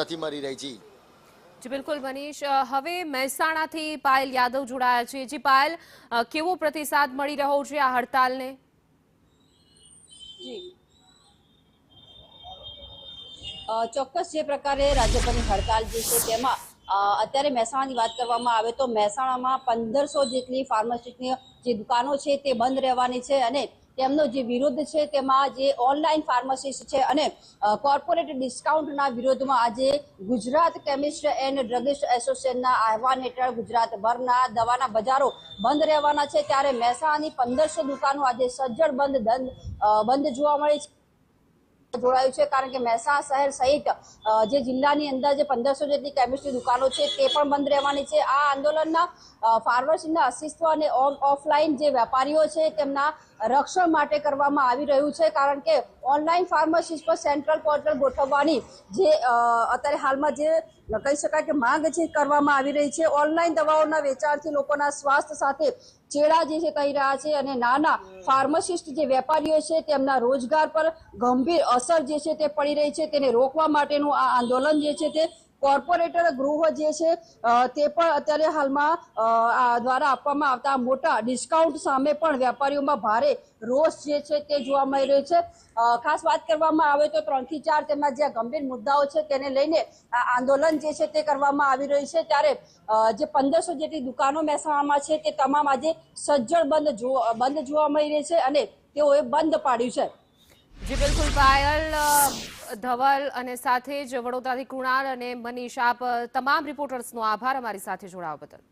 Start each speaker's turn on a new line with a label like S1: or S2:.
S1: નથી મળી રહી છે।
S2: જી બિલકુલ મનીષ, હવે મહેસાણાથી પાયલ યાદવ જોડાયા છે। જી પાયલ, કેવો પ્રતિસાદ મળી રહ્યો છે આ હડતાલને?
S3: જી ચોક્કસ જે પ્રકારે રાજ્યભરની હડતાલ જે છે તેમાં અત્યારે મહેસાણાની વાત કરવામાં આવે તો મહેસાણામાં 1500 જેટલી ફાર્માસિસ્ટની જે દુકાનો છે તે બંધ રહેવાની છે અને તેમનો જે વિરોધ છે તેમાં જે ઓનલાઈન ફાર્માસિસ્ટ છે અને કોર્પોરેટ ડિસ્કાઉન્ટના વિરોધમાં આજે ગુજરાત કેમિસ્ટ એન્ડ ડ્રગિસ્ટ એસોસિએશનના આહવાન હેઠળ ગુજરાતભરના દવાના બજારો બંધ રહેવાના છે। ત્યારે મહેસાણાની 1500 દુકાનો આજે સજ્જડ બંધ જોવા મળી છે જોડાયું છે, કારણ કે મહેસાણા શહેર સહિત જે જિલ્લાની અંદર જે 1500 જેટલી કેમિસ્ટની દુકાનો છે તે પણ બંધ રહેવાની છે। આ આંદોલનના ફાર્મસીના અસ્તિત્વ અને ઓફલાઈન જે વેપારીઓ છે તેમના રક્ષણ માટે કરવામાં આવી રહ્યું છે, કારણ કે ઓનલાઈન ફાર્મસી પર સેન્ટ્રલ પોર્ટલ ગોઠવવાની જે અત્યારે હાલમાં જે કહી શકાય કે માંગ છે કરવામાં આવી રહી છે। ઓનલાઈન દવાઓના વેચાણથી લોકોના સ્વાસ્થ્ય સાથે ચેડા જે છે કહી રહ્યા છે અને નાના ફાર્માસિસ્ટ જે વેપારીઓ છે તેમના રોજગાર પર ગંભીર અસર જે છે તે પડી રહી છે। તેને રોકવા માટેનું આ આંદોલન જે છે તે કોર્પોરેટર ગૃહ જે છે તે પણ અત્યારે હાલમાં દ્વારા આપવામાં આવતા મોટા ડિસ્કાઉન્ટ સામે પણ વેપારીઓમાં ભારે રોષ જે છે તે જોવા મળી રહ્યો છે। ખાસ વાત કરવામાં આવે તો 3 થી 4 તેમના જે ગંભીર મુદ્દાઓ છે તેને લઈને આ આંદોલન જે છે તે કરવામાં આવી રહ્યું છે। ત્યારે જે 1500 જેટલી દુકાનો મહેસાણામાં છે તે તમામ આજે સજ્જડ બંધ જોવા મળી રહી છે અને તેઓએ બંધ પાડ્યું છે।
S2: જી બિલકુલ પાયલ, ધવલ અને સાથે જ વડોદરાથી કૃણાલ અને મનીષ, આપ તમામ રિપોર્ટર્સનો આભાર અમારી સાથે જોડાવા બદલ।